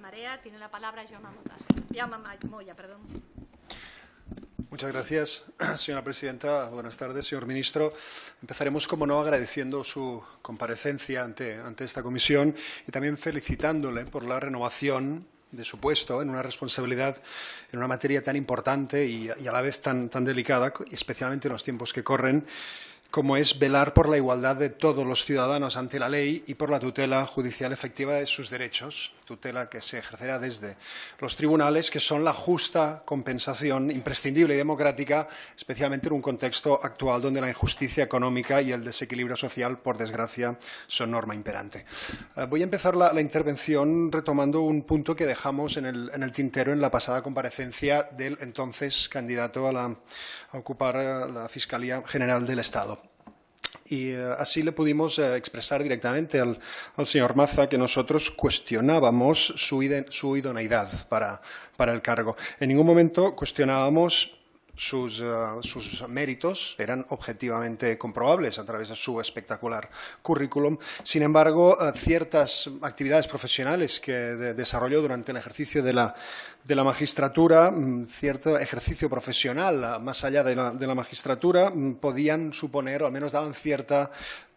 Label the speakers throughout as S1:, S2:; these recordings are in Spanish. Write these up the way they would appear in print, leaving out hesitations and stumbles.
S1: Marea. Tiene la palabra Jaume Moya.
S2: Muchas gracias, señora presidenta. Buenas tardes, señor ministro. Empezaremos, como no, agradeciendo su comparecencia ante esta comisión y también felicitándole por la renovación de su puesto en una responsabilidad, en una materia tan importante y a la vez tan delicada, especialmente en los tiempos que corren, como es velar por la igualdad de todos los ciudadanos ante la ley y por la tutela judicial efectiva de sus derechos, tutela que se ejercerá desde los tribunales, que son la justa compensación imprescindible y democrática, especialmente en un contexto actual donde la injusticia económica y el desequilibrio social, por desgracia, son norma imperante. Voy a empezar la intervención retomando un punto que dejamos en el tintero en la pasada comparecencia del entonces candidato a ocupar la Fiscalía General del Estado. Y así le pudimos expresar directamente al señor Maza que nosotros cuestionábamos su idoneidad para el cargo. En ningún momento cuestionábamos sus méritos, eran objetivamente comprobables a través de su espectacular currículum. Sin embargo, ciertas actividades profesionales que desarrolló durante el ejercicio de la magistratura, cierto ejercicio profesional más allá de la magistratura, podían suponer, o al menos daban cierta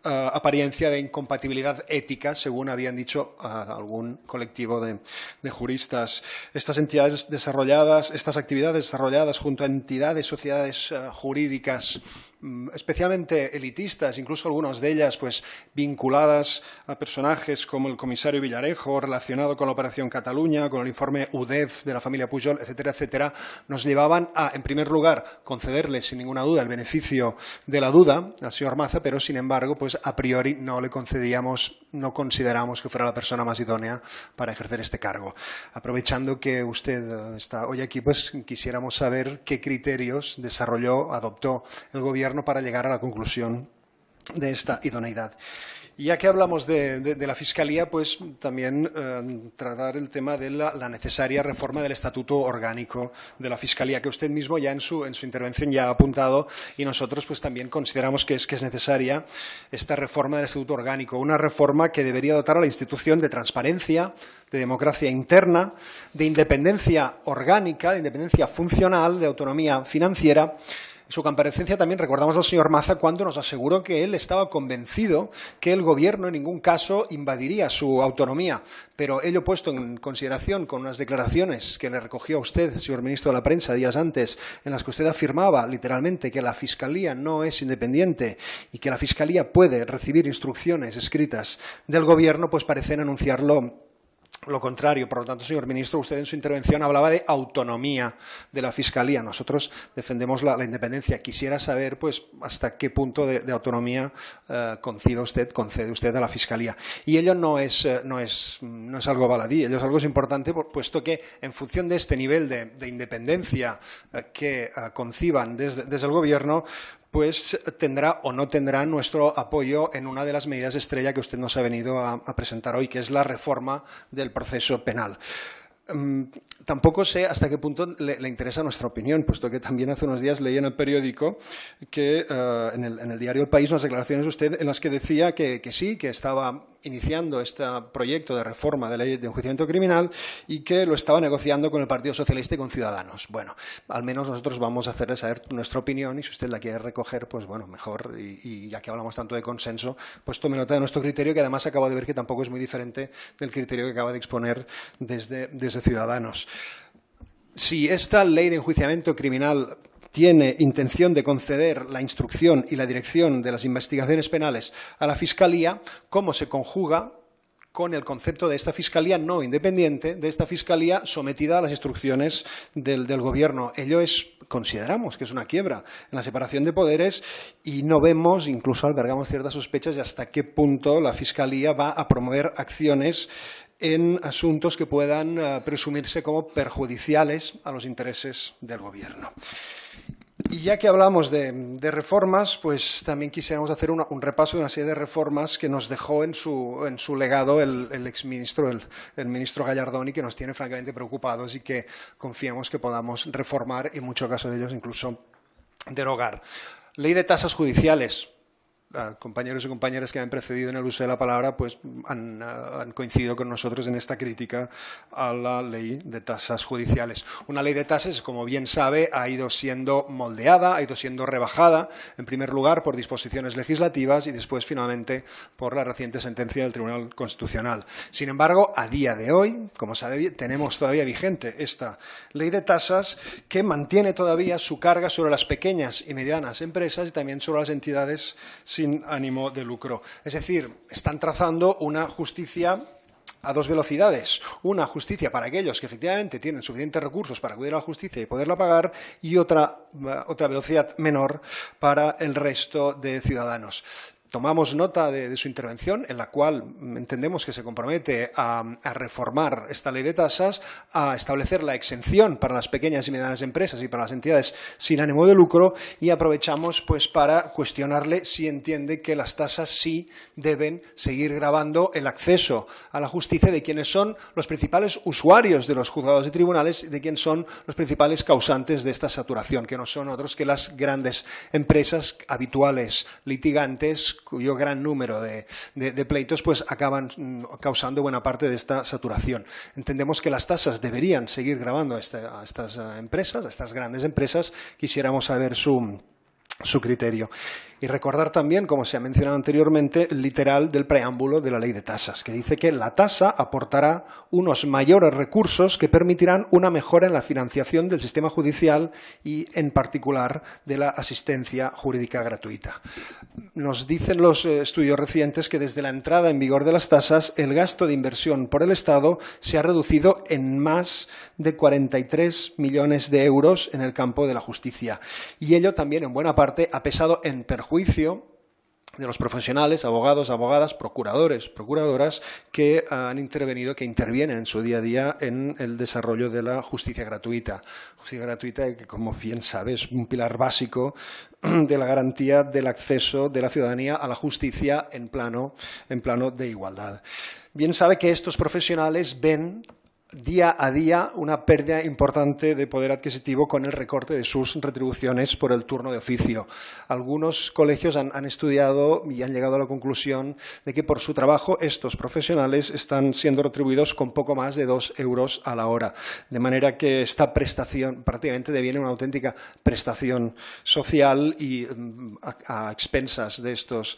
S2: apariencia de incompatibilidad ética, según habían dicho algún colectivo de juristas. Estas actividades desarrolladas junto a entidades, sociedades jurídicas especialmente elitistas, incluso algunas de ellas pues vinculadas a personajes como el comisario Villarejo, relacionado con la Operación Cataluña, con el informe UDEF de la familia Pujol, etcétera, etcétera, nos llevaban a, en primer lugar, concederle sin ninguna duda el beneficio de la duda al señor Maza, pero sin embargo, pues a priori no le concedíamos, no consideramos que fuera la persona más idónea para ejercer este cargo. Aprovechando que usted está hoy aquí, pues quisiéramos saber qué criterios adoptó el Gobierno para llegar a la conclusión de esta idoneidad. Y ya que hablamos de la Fiscalía, pues también tratar el tema de la necesaria reforma del Estatuto Orgánico de la Fiscalía, que usted mismo ya en su intervención ya ha apuntado, y nosotros pues también consideramos que es necesaria esta reforma del Estatuto Orgánico, una reforma que debería dotar a la institución de transparencia, de democracia interna, de independencia orgánica, de independencia funcional, de autonomía financiera. En su comparecencia también recordamos al señor Maza cuando nos aseguró que él estaba convencido que el Gobierno en ningún caso invadiría su autonomía, pero ello puesto en consideración con unas declaraciones que le recogió a usted, señor ministro de la Prensa, días antes, en las que usted afirmaba literalmente que la Fiscalía no es independiente y que la Fiscalía puede recibir instrucciones escritas del Gobierno, pues parecen anunciarlo lo contrario. Por lo tanto, señor ministro, usted en su intervención hablaba de autonomía de la Fiscalía. Nosotros defendemos la independencia. Quisiera saber, pues, hasta qué punto de autonomía concede usted a la Fiscalía. Y ello no es algo baladí, ello es algo importante, puesto que en función de este nivel de independencia que conciban desde el Gobierno, pues tendrá o no tendrá nuestro apoyo en una de las medidas estrella que usted nos ha venido a presentar hoy, que es la reforma del proceso penal. Tampoco sé hasta qué punto le interesa nuestra opinión, puesto que también hace unos días leí en el periódico que en el diario El País unas declaraciones de usted en las que decía que sí, que estaba iniciando este proyecto de reforma de ley de enjuiciamiento criminal y que lo estaba negociando con el Partido Socialista y con Ciudadanos. Bueno, al menos nosotros vamos a hacerle saber nuestra opinión y si usted la quiere recoger, pues bueno, mejor. Y ya que hablamos tanto de consenso, pues tome nota de nuestro criterio, que además acabo de ver que tampoco es muy diferente del criterio que acaba de exponer desde Ciudadanos. Si esta ley de enjuiciamiento criminal tiene intención de conceder la instrucción y la dirección de las investigaciones penales a la Fiscalía, ¿cómo se conjuga con el concepto de esta Fiscalía no independiente, de esta Fiscalía sometida a las instrucciones del Gobierno? Consideramos que es una quiebra en la separación de poderes y no vemos, incluso albergamos ciertas sospechas de hasta qué punto la Fiscalía va a promover acciones en asuntos que puedan presumirse como perjudiciales a los intereses del Gobierno. Y ya que hablamos de reformas, pues también quisiéramos hacer un repaso de una serie de reformas que nos dejó en su legado el exministro, el ministro Gallardón, y que nos tiene francamente preocupados y que confiamos que podamos reformar y en muchos casos de ellos incluso derogar. Ley de tasas judiciales. compañeros y compañeras que me han precedido en el uso de la palabra pues han coincidido con nosotros en esta crítica a la ley de tasas judiciales. Una ley de tasas, como bien sabe, ha ido siendo moldeada, ha ido siendo rebajada, en primer lugar por disposiciones legislativas y después finalmente por la reciente sentencia del Tribunal Constitucional. Sin embargo, a día de hoy, como sabe, tenemos todavía vigente esta ley de tasas que mantiene todavía su carga sobre las pequeñas y medianas empresas y también sobre las entidades sin ánimo de lucro. Es decir, están trazando una justicia a dos velocidades. Una justicia para aquellos que efectivamente tienen suficientes recursos para acudir a la justicia y poderla pagar, y otra velocidad menor para el resto de ciudadanos. Tomamos nota de su intervención, en la cual entendemos que se compromete a reformar esta ley de tasas, a establecer la exención para las pequeñas y medianas empresas y para las entidades sin ánimo de lucro, y aprovechamos pues para cuestionarle si entiende que las tasas sí deben seguir gravando el acceso a la justicia de quienes son los principales usuarios de los juzgados y tribunales y de quienes son los principales causantes de esta saturación, que no son otros que las grandes empresas habituales litigantes, cuyo gran número de pleitos pues acaban causando buena parte de esta saturación. Entendemos que las tasas deberían seguir gravando a estas empresas, a estas grandes empresas. Quisiéramos saber su criterio. Y recordar también, como se ha mencionado anteriormente, el literal del preámbulo de la ley de tasas, que dice que la tasa aportará unos mayores recursos que permitirán una mejora en la financiación del sistema judicial y, en particular, de la asistencia jurídica gratuita. Nos dicen los estudios recientes que desde la entrada en vigor de las tasas, el gasto de inversión por el Estado se ha reducido en más de 43 millones de euros en el campo de la justicia. Y ello también, en buena parte, ha pesado en perjuicio de los profesionales, abogados, abogadas, procuradores, procuradoras que han intervenido, que intervienen en su día a día en el desarrollo de la justicia gratuita. Justicia gratuita que, como bien sabe, es un pilar básico de la garantía del acceso de la ciudadanía a la justicia en plano de igualdad. Bien sabe que estos profesionales ven día a día una pérdida importante de poder adquisitivo con el recorte de sus retribuciones por el turno de oficio. Algunos colegios han estudiado y han llegado a la conclusión de que por su trabajo estos profesionales están siendo retribuidos con poco más de 2 euros a la hora. De manera que esta prestación prácticamente deviene una auténtica prestación social y a expensas de estos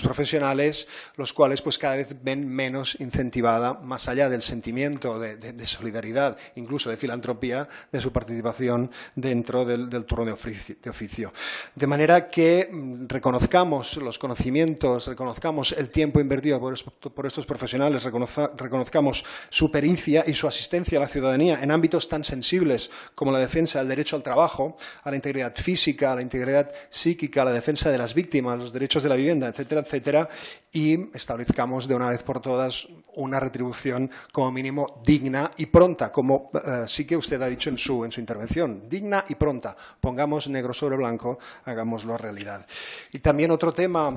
S2: profesionales, los cuales pues cada vez ven menos incentivada, más allá del sentimiento de solidaridad, incluso de filantropía, de su participación dentro del turno de oficio. De manera que reconozcamos los conocimientos, reconozcamos el tiempo invertido por estos profesionales, reconozcamos su pericia y su asistencia a la ciudadanía en ámbitos tan sensibles como la defensa del derecho al trabajo, a la integridad física, a la integridad psíquica, a la defensa de las víctimas, los derechos de la vivienda, etcétera, etcétera, y establezcamos de una vez por todas una retribución como mínimo digna y pronta, como sí que usted ha dicho en su intervención, digna y pronta. Pongamos negro sobre blanco, hagámoslo realidad. Y también otro tema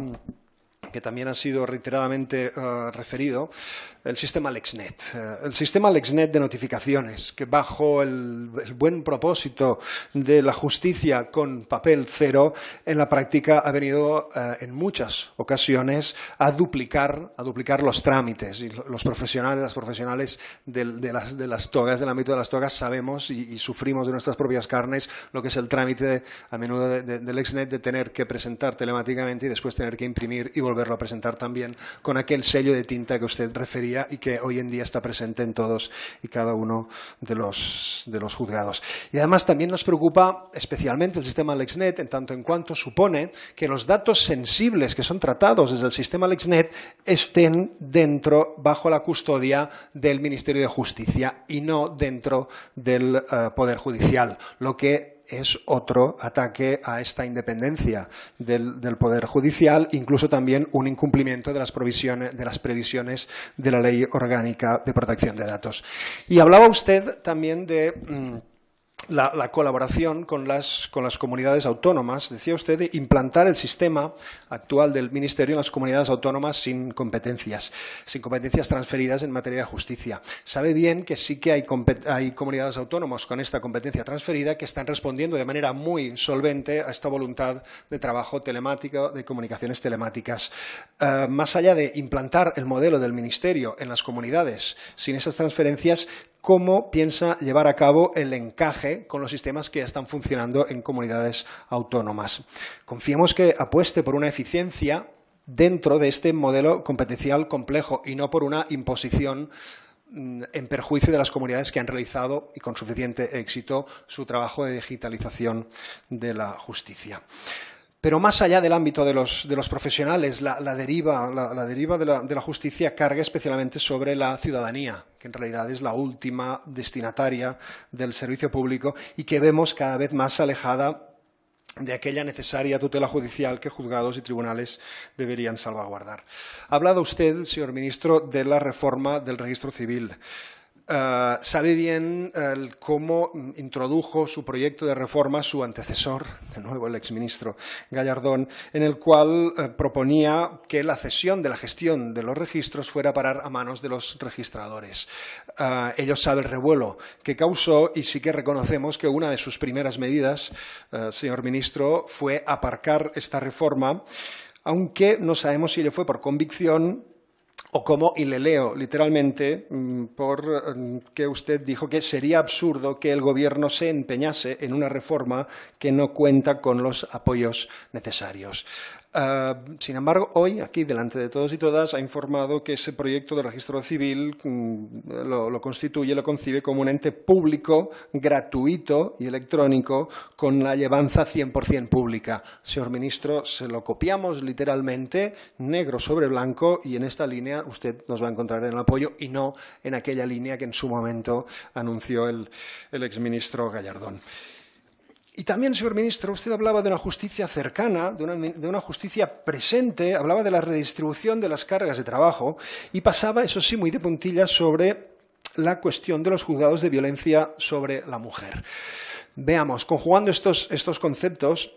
S2: que también ha sido reiteradamente referido, el sistema LexNet. El sistema LexNet de notificaciones, que bajo el buen propósito de la justicia con papel cero, en la práctica ha venido en muchas ocasiones a duplicar los trámites. Y los profesionales, las profesionales de las togas, del ámbito de las togas, sabemos y sufrimos de nuestras propias carnes lo que es el trámite a menudo del LexNet, de tener que presentar telemáticamente y después tener que imprimir y volverlo a presentar también con aquel sello de tinta que usted refería y que hoy en día está presente en todos y cada uno de los juzgados. Y además también nos preocupa especialmente el sistema LexNet, en tanto en cuanto supone que los datos sensibles que son tratados desde el sistema LexNet estén bajo la custodia del Ministerio de Justicia y no dentro del Poder Judicial, lo que es otro ataque a esta independencia del Poder Judicial, incluso también un incumplimiento de las previsiones de la Ley Orgánica de Protección de Datos. Y hablaba usted también de la colaboración con las comunidades autónomas. Decía usted de implantar el sistema actual del Ministerio en las comunidades autónomas sin competencias transferidas en materia de justicia. Sabe bien que sí que hay comunidades autónomas con esta competencia transferida que están respondiendo de manera muy solvente a esta voluntad de trabajo telemático, de comunicaciones telemáticas. Más allá de implantar el modelo del Ministerio en las comunidades sin esas transferencias, ¿cómo piensa llevar a cabo el encaje con los sistemas que ya están funcionando en comunidades autónomas? Confiemos que apueste por una eficiencia dentro de este modelo competencial complejo y no por una imposición en perjuicio de las comunidades que han realizado, y con suficiente éxito, su trabajo de digitalización de la justicia. Pero más allá del ámbito de los profesionales, la deriva de la justicia carga especialmente sobre la ciudadanía, que en realidad es la última destinataria del servicio público y que vemos cada vez más alejada de aquella necesaria tutela judicial que juzgados y tribunales deberían salvaguardar. Ha hablado usted, señor ministro, de la reforma del registro civil. Sabe bien cómo introdujo su proyecto de reforma su antecesor, de nuevo el exministro Gallardón, en el cual proponía que la cesión de la gestión de los registros fuera a parar a manos de los registradores. Ellos saben el revuelo que causó y sí que reconocemos que una de sus primeras medidas, señor ministro, fue aparcar esta reforma, aunque no sabemos si le fue por convicción o como, y le leo literalmente, porque usted dijo que sería absurdo que el Gobierno se empeñase en una reforma que no cuenta con los apoyos necesarios. Sin embargo, hoy, aquí, delante de todos y todas, ha informado que ese proyecto de registro civil lo constituye, lo concibe como un ente público, gratuito y electrónico, con la llevanza 100% pública. Señor ministro, se lo copiamos literalmente, negro sobre blanco, y en esta línea usted nos va a encontrar en el apoyo y no en aquella línea que en su momento anunció el exministro Gallardón. Y también, señor ministro, usted hablaba de una justicia cercana, de una justicia presente, hablaba de la redistribución de las cargas de trabajo y pasaba, eso sí, muy de puntillas sobre la cuestión de los juzgados de violencia sobre la mujer. Veamos, conjugando estos conceptos,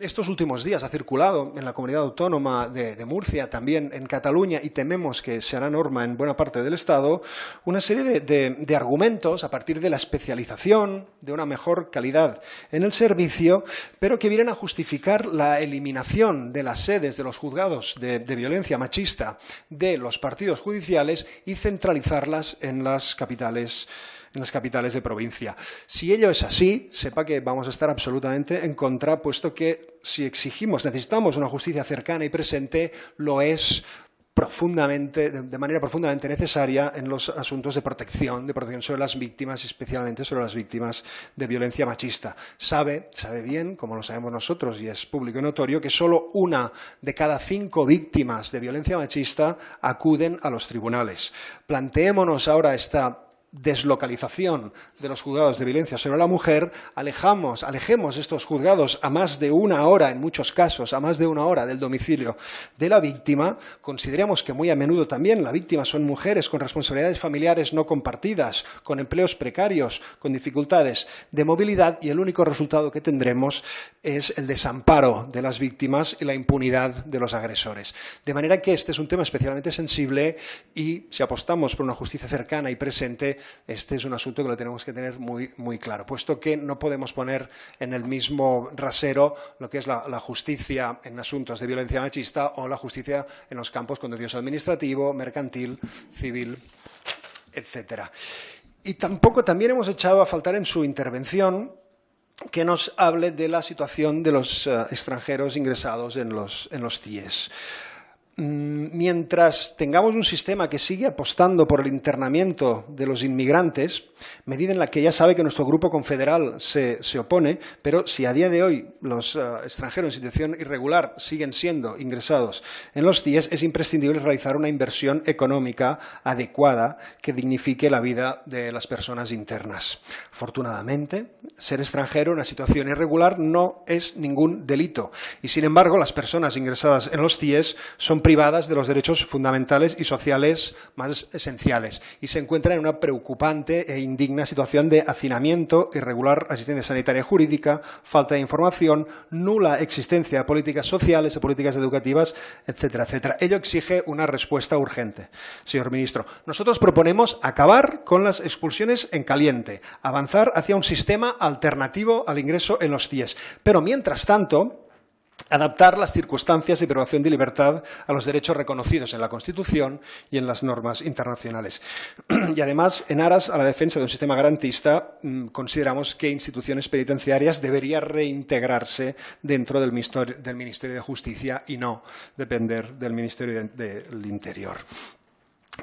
S2: estos últimos días ha circulado en la comunidad autónoma de Murcia, también en Cataluña, y tememos que se hará norma en buena parte del Estado, una serie de argumentos a partir de la especialización, de una mejor calidad en el servicio, pero que vienen a justificar la eliminación de las sedes de los juzgados de violencia machista de los partidos judiciales y centralizarlas en las capitales de provincia. Si ello es así, sepa que vamos a estar absolutamente en contra, puesto que si necesitamos una justicia cercana y presente, lo es de manera profundamente necesaria en los asuntos de protección sobre las víctimas, especialmente sobre las víctimas de violencia machista. Sabe bien, como lo sabemos nosotros y es público y notorio, que solo 1 de cada 5 víctimas de violencia machista acuden a los tribunales. Planteémonos ahora esta deslocalización de los juzgados de violencia sobre la mujer, alejemos estos juzgados a más de 1 hora, en muchos casos, a más de 1 hora del domicilio de la víctima. Consideremos que muy a menudo también la víctima son mujeres con responsabilidades familiares no compartidas, con empleos precarios, con dificultades de movilidad, y el único resultado que tendremos es el desamparo de las víctimas y la impunidad de los agresores. De manera que este es un tema especialmente sensible y si apostamos por una justicia cercana y presente, este es un asunto que lo tenemos que tener muy, muy claro, puesto que no podemos poner en el mismo rasero lo que es la justicia en asuntos de violencia machista o la justicia en los campos contencioso administrativo, mercantil, civil, etcétera. Y también hemos echado a faltar en su intervención que nos hable de la situación de los extranjeros ingresados en los CIES. Mientras tengamos un sistema que sigue apostando por el internamiento de los inmigrantes, medida en la que ya sabe que nuestro grupo confederal se opone, pero si a día de hoy los extranjeros en situación irregular siguen siendo ingresados en los CIES, es imprescindible realizar una inversión económica adecuada que dignifique la vida de las personas internas. Afortunadamente, ser extranjero en una situación irregular no es ningún delito y, sin embargo, las personas ingresadas en los CIES son privadas de los derechos fundamentales y sociales más esenciales y se encuentran en una preocupante e indigna situación de hacinamiento, irregular asistencia sanitaria y jurídica, falta de información, nula existencia de políticas sociales, de políticas educativas, etcétera, etcétera. Ello exige una respuesta urgente, señor ministro. Nosotros proponemos acabar con las expulsiones en caliente, avanzar hacia un sistema alternativo al ingreso en los CIES, pero mientras tanto adaptar las circunstancias de privación de libertad a los derechos reconocidos en la Constitución y en las normas internacionales. Y además, en aras a la defensa de un sistema garantista, consideramos que instituciones penitenciarias deberían reintegrarse dentro del Ministerio de Justicia y no depender del Ministerio del Interior.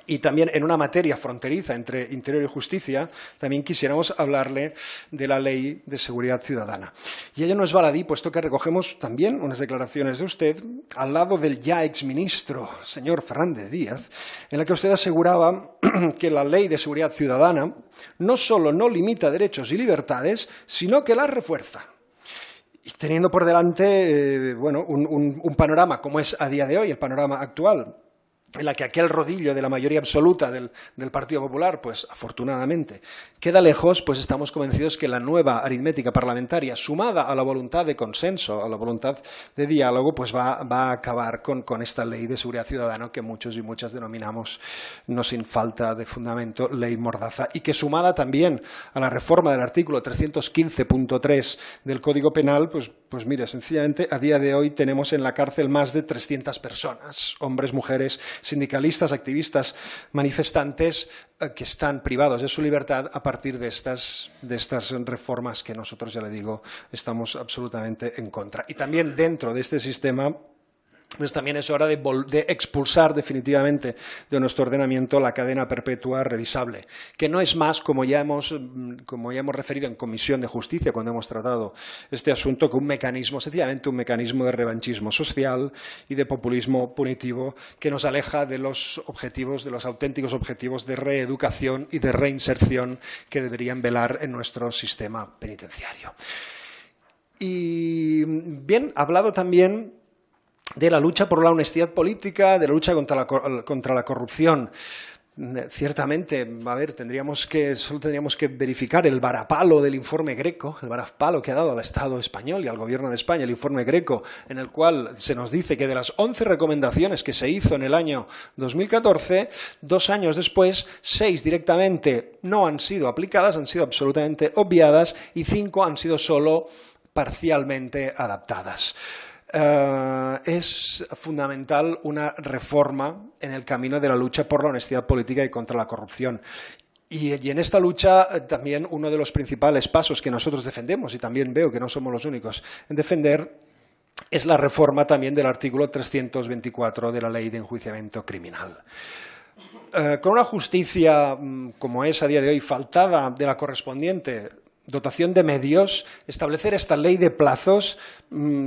S2: Y también en una materia fronteriza entre Interior y Justicia, también quisiéramos hablarle de la Ley de Seguridad Ciudadana. Y ello no es baladí, puesto que recogemos también unas declaraciones de usted al lado del ya exministro, señor Fernández Díaz, en la que usted aseguraba que la Ley de Seguridad Ciudadana no solo no limita derechos y libertades, sino que las refuerza. Y teniendo por delante un panorama como es a día de hoy, el panorama actual, en la que aquel rodillo de la mayoría absoluta del Partido Popular, pues afortunadamente, queda lejos, pues estamos convencidos que la nueva aritmética parlamentaria, sumada a la voluntad de consenso, a la voluntad de diálogo, pues va a acabar con esta Ley de Seguridad Ciudadana que muchos y muchas denominamos, no sin falta de fundamento, Ley Mordaza, y que sumada también a la reforma del artículo 315.3 del Código Penal, pues mire, sencillamente a día de hoy tenemos en la cárcel más de 300 personas, hombres, mujeres, sindicalistas, activistas, manifestantes que están privados de su libertad a partir de estas reformas que nosotros, ya le digo, estamos absolutamente en contra. Y también dentro de este sistema, pues también es hora de expulsar definitivamente de nuestro ordenamiento la cadena perpetua revisable, que no es más, como ya hemos referido en Comisión de Justicia cuando hemos tratado este asunto, que un mecanismo, sencillamente un mecanismo de revanchismo social y de populismo punitivo que nos aleja de los objetivos, de los auténticos objetivos de reeducación y de reinserción que deberían velar en nuestro sistema penitenciario. Y bien, ha hablado también de la lucha por la honestidad política, de la lucha contra la corrupción. Ciertamente, a ver, solo tendríamos que verificar el varapalo del informe Greco, el varapalo que ha dado al Estado español y al Gobierno de España el informe Greco, en el cual se nos dice que de las 11 recomendaciones que se hizo en el año 2014, 2 años después, 6 directamente no han sido aplicadas, han sido absolutamente obviadas y 5 han sido solo parcialmente adaptadas. Es fundamental una reforma en el camino de la lucha por la honestidad política y contra la corrupción. Y en esta lucha también uno de los principales pasos que nosotros defendemos, y también veo que no somos los únicos en defender, es la reforma también del artículo 324 de la Ley de Enjuiciamiento Criminal. Con una justicia como es a día de hoy faltada de la correspondiente dotación de medios, establecer esta ley de plazos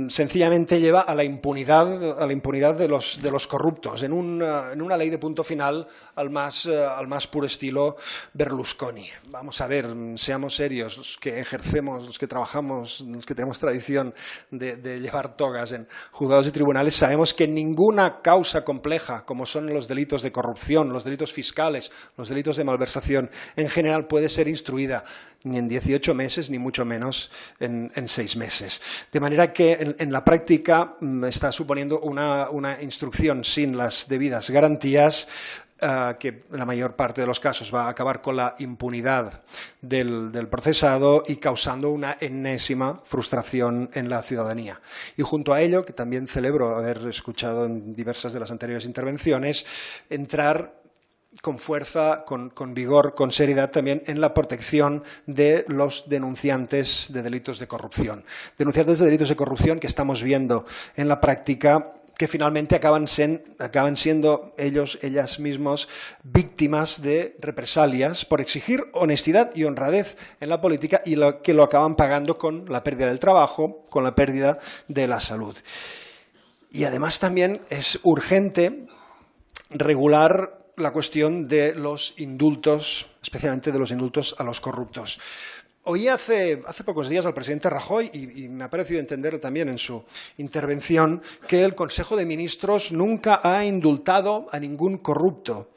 S2: sencillamente lleva a la impunidad de los corruptos, en una ley de punto final al más puro estilo Berlusconi. Vamos a ver, seamos serios, los que ejercemos, los que trabajamos, los que tenemos tradición de llevar togas en juzgados y tribunales, sabemos que ninguna causa compleja, como son los delitos de corrupción, los delitos fiscales, los delitos de malversación, en general puede ser instruida ni en 18 meses, ni mucho menos en 6 meses. De manera que en la práctica está suponiendo una instrucción sin las debidas garantías que en la mayor parte de los casos va a acabar con la impunidad del procesado y causando una enésima frustración en la ciudadanía. Y junto a ello, que también celebro haber escuchado en diversas de las anteriores intervenciones, entrar con fuerza, con vigor, con seriedad también en la protección de los denunciantes de delitos de corrupción. Denunciantes de delitos de corrupción que estamos viendo en la práctica que finalmente acaban siendo ellas mismos víctimas de represalias por exigir honestidad y honradez en la política y que lo acaban pagando con la pérdida del trabajo, con la pérdida de la salud. Y además también es urgente regular la cuestión de los indultos, especialmente de los indultos a los corruptos. Oí hace pocos días al presidente Rajoy, y me ha parecido entender también en su intervención, que el Consejo de Ministros nunca ha indultado a ningún corrupto.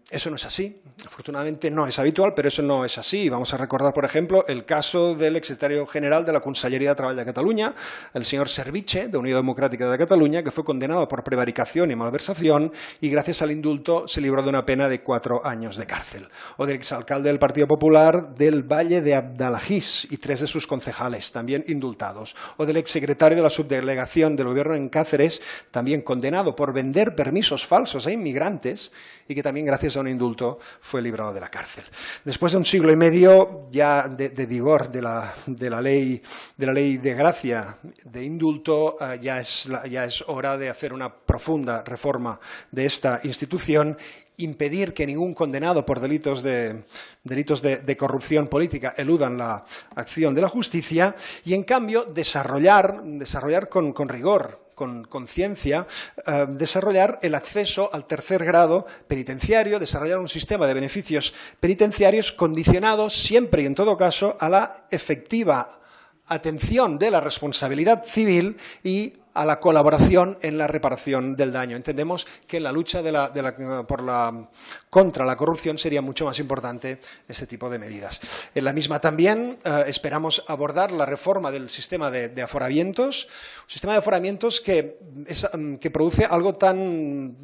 S2: Eso no es así. Afortunadamente no es habitual, pero eso no es así. Vamos a recordar, por ejemplo, el caso del exsecretario general de la Conselleria de Treball de Catalunya, el señor Serviche, de Unió Democràtica de Catalunya, que fue condenado por prevaricación y malversación y gracias al indulto se libró de una pena de 4 años de cárcel. O del exalcalde del Partido Popular del Valle de Abdalajís y 3 de sus concejales, también indultados. O del exsecretario de la subdelegación del Gobierno en Cáceres, también condenado por vender permisos falsos a inmigrantes y que también gracias a un indulto fue librado de la cárcel. Después de un siglo y medio ya de vigor de la ley de gracia de indulto, ya es hora de hacer una profunda reforma de esta institución, impedir que ningún condenado por delitos de corrupción política eludan la acción de la justicia y, en cambio, desarrollar con rigor, con conciencia, desarrollar el acceso al tercer grado penitenciario, desarrollar un sistema de beneficios penitenciarios condicionados siempre y en todo caso a la efectiva atención de la responsabilidad civil y a la colaboración en la reparación del daño. Entendemos que en la lucha contra la corrupción sería mucho más importante este tipo de medidas. En la misma también esperamos abordar la reforma del sistema de aforamientos, un sistema de aforamientos que produce algo tan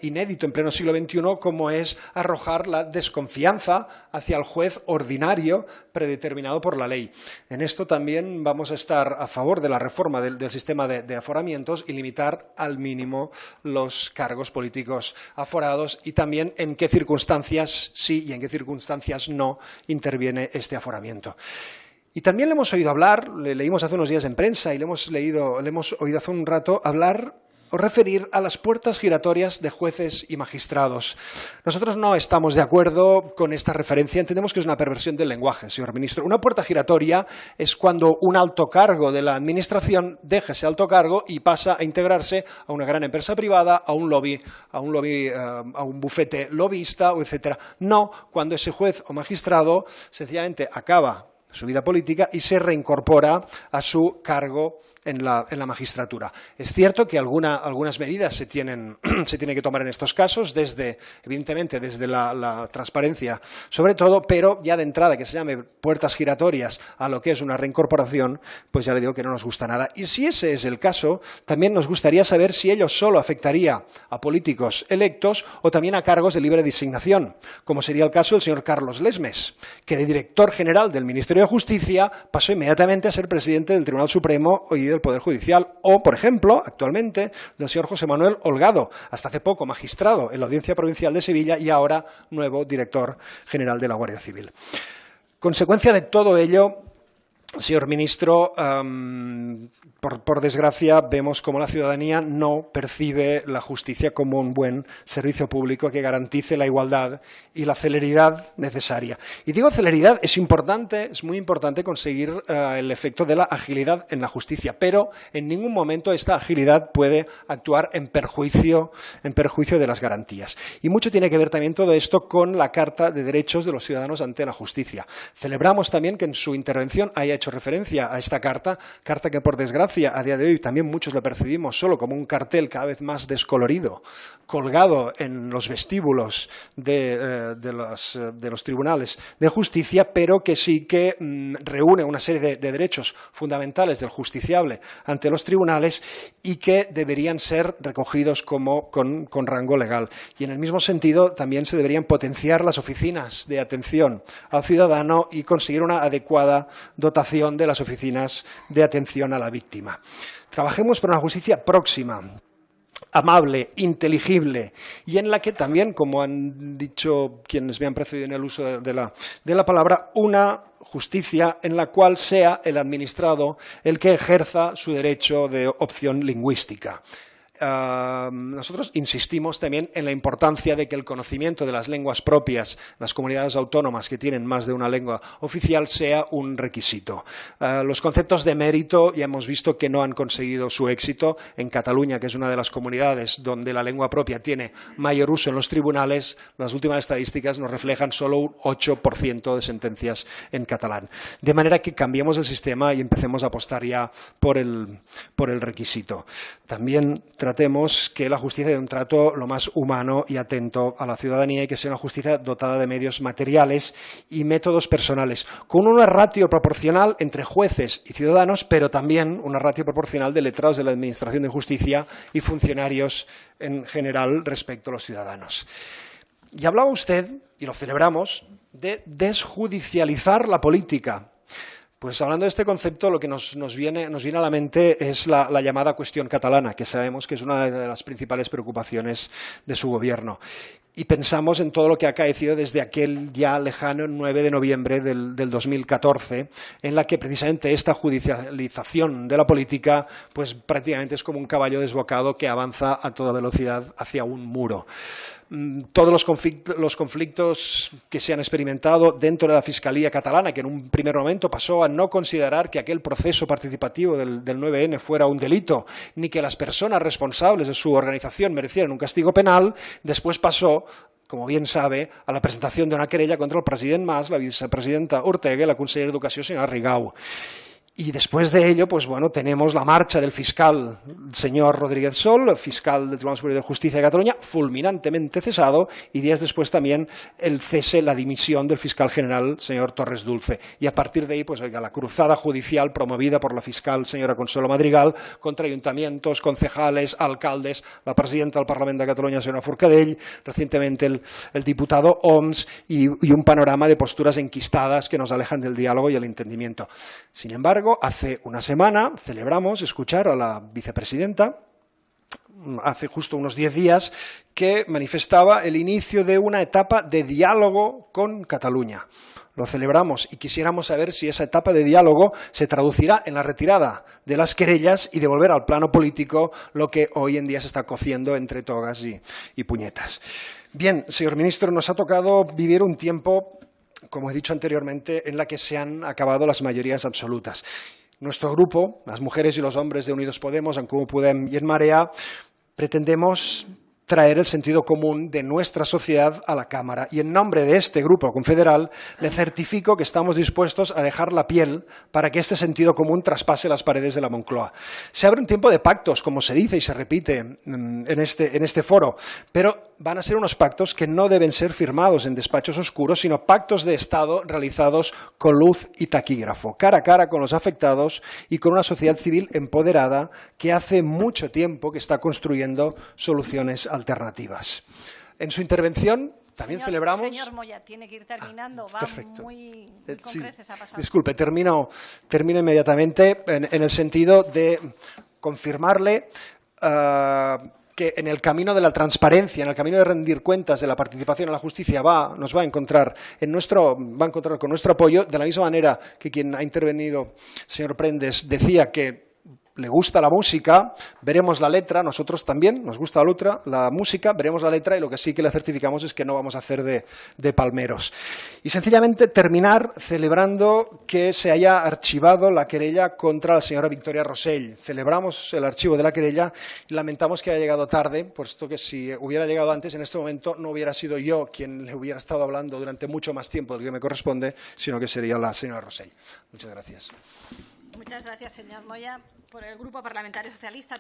S2: inédito en pleno siglo XXI como es arrojar la desconfianza hacia el juez ordinario predeterminado por la ley. En esto también vamos a estar a favor de la reforma del sistema de aforamientos y limitar al mínimo los cargos políticos aforados y también en qué circunstancias sí y en qué circunstancias no interviene este aforamiento. Y también le hemos oído hablar, le leímos hace unos días en prensa y le hemos oído hace un rato hablar o referir a las puertas giratorias de jueces y magistrados. Nosotros no estamos de acuerdo con esta referencia, entendemos que es una perversión del lenguaje, señor ministro. Una puerta giratoria es cuando un alto cargo de la administración deja ese alto cargo y pasa a integrarse a una gran empresa privada, a un lobby, a un bufete lobbyista, etcétera. No cuando ese juez o magistrado sencillamente acaba su vida política y se reincorpora a su cargo en la magistratura. Es cierto que algunas medidas se tienen que tomar en estos casos, evidentemente desde la transparencia sobre todo, pero ya de entrada que se llame puertas giratorias a lo que es una reincorporación, pues ya le digo que no nos gusta nada. Y si ese es el caso, también nos gustaría saber si ello solo afectaría a políticos electos o también a cargos de libre designación, como sería el caso del señor Carlos Lesmes, que de director general del Ministerio de Justicia pasó inmediatamente a ser presidente del Tribunal Supremo y del Poder Judicial, o, por ejemplo, actualmente, del señor José Manuel Holgado, hasta hace poco magistrado en la Audiencia Provincial de Sevilla y ahora nuevo director general de la Guardia Civil. Consecuencia de todo ello, señor ministro, por desgracia, vemos como la ciudadanía no percibe la justicia como un buen servicio público que garantice la igualdad y la celeridad necesaria. Y digo celeridad, es muy importante conseguir el efecto de la agilidad en la justicia, pero en ningún momento esta agilidad puede actuar en perjuicio de las garantías. Y mucho tiene que ver también todo esto con la Carta de Derechos de los Ciudadanos ante la Justicia. Celebramos también que en su intervención haya hecho referencia a esta carta que por desgracia a día de hoy también muchos lo percibimos solo como un cartel cada vez más descolorido, colgado en los vestíbulos de los tribunales de justicia, pero que sí que reúne una serie de derechos fundamentales del justiciable ante los tribunales y que deberían ser recogidos con rango legal. Y en el mismo sentido también se deberían potenciar las oficinas de atención al ciudadano y conseguir una adecuada dotación de las oficinas de atención a la víctima. Trabajemos por una justicia próxima, amable, inteligible y en la que también, como han dicho quienes me han precedido en el uso de la palabra, una justicia en la cual sea el administrado el que ejerza su derecho de opción lingüística. nosotros insistimos también en la importancia de que el conocimiento de las lenguas propias, las comunidades autónomas que tienen más de una lengua oficial, sea un requisito. Los conceptos de mérito ya hemos visto que no han conseguido su éxito. En Cataluña, que es una de las comunidades donde la lengua propia tiene mayor uso en los tribunales, las últimas estadísticas nos reflejan solo un 8% de sentencias en catalán. De manera que cambiemos el sistema y empecemos a apostar ya por el requisito. También tratemos que la justicia dé un trato lo más humano y atento a la ciudadanía y que sea una justicia dotada de medios materiales y métodos personales, con una ratio proporcional entre jueces y ciudadanos, pero también una ratio proporcional de letrados de la Administración de Justicia y funcionarios en general respecto a los ciudadanos. Y hablaba usted, y lo celebramos, de desjudicializar la política. Pues hablando de este concepto, lo que nos viene a la mente es la llamada cuestión catalana, que sabemos que es una de las principales preocupaciones de su gobierno. Y pensamos en todo lo que ha acaecido desde aquel ya lejano 9 de noviembre del 2014, en la que precisamente esta judicialización de la política pues prácticamente es como un caballo desbocado que avanza a toda velocidad hacia un muro. Todos los conflictos que se han experimentado dentro de la Fiscalía catalana, que en un primer momento pasó a no considerar que aquel proceso participativo del 9N fuera un delito, ni que las personas responsables de su organización merecieran un castigo penal, después pasó, como bien sabe, a la presentación de una querella contra el president Mas, la vicepresidenta Ortega y la consellera d'Educació, señora Rigau. Y después de ello, pues bueno, tenemos la marcha del fiscal, el señor Rodríguez Sol, fiscal del Tribunal Superior de Justicia de Cataluña, fulminantemente cesado, y días después también el cese, la dimisión del fiscal general, señor Torres Dulce. Y a partir de ahí, pues oiga, la cruzada judicial promovida por la fiscal señora Consuelo Madrigal contra ayuntamientos, concejales, alcaldes, la presidenta del Parlamento de Cataluña, señora Forcadell, recientemente el diputado Homs, y un panorama de posturas enquistadas que nos alejan del diálogo y el entendimiento. Sin embargo, hace una semana celebramos escuchar a la vicepresidenta, hace justo unos 10 días, que manifestaba el inicio de una etapa de diálogo con Cataluña. Lo celebramos y quisiéramos saber si esa etapa de diálogo se traducirá en la retirada de las querellas y devolver al plano político lo que hoy en día se está cociendo entre togas y puñetas. Bien, señor ministro, nos ha tocado vivir un tiempo, como he dicho anteriormente, en la que se han acabado las mayorías absolutas. Nuestro grupo, las mujeres y los hombres de Unidos Podemos, en Comú Podem y en Marea, pretendemos traer el sentido común de nuestra sociedad a la Cámara. Y en nombre de este grupo confederal, le certifico que estamos dispuestos a dejar la piel para que este sentido común traspase las paredes de la Moncloa. Se abre un tiempo de pactos, como se dice y se repite en este foro, pero van a ser unos pactos que no deben ser firmados en despachos oscuros, sino pactos de Estado realizados con luz y taquígrafo, cara a cara con los afectados y con una sociedad civil empoderada que hace mucho tiempo que está construyendo soluciones alternativas. En su intervención también celebramos...
S1: Señor Moya, tiene que ir terminando, va
S2: perfecto.
S1: muy con creces, ha pasado.
S2: Disculpe, termino inmediatamente en el sentido de confirmarle que en el camino de la transparencia, en el camino de rendir cuentas de la participación en la justicia nos va a encontrar con nuestro apoyo, de la misma manera que quien ha intervenido, señor Prendes, decía que le gusta la música, veremos la letra, nosotros también nos gusta la música, veremos la letra y lo que sí que le certificamos es que no vamos a hacer de palmeros. Y sencillamente terminar celebrando que se haya archivado la querella contra la señora Victoria Rosell. Celebramos el archivo de la querella y lamentamos que haya llegado tarde, puesto que si hubiera llegado antes, en este momento no hubiera sido yo quien le hubiera estado hablando durante mucho más tiempo del que me corresponde, sino que sería la señora Rosell. Muchas gracias.
S1: Muchas gracias, señor Moya. Por el Grupo Parlamentario Socialista.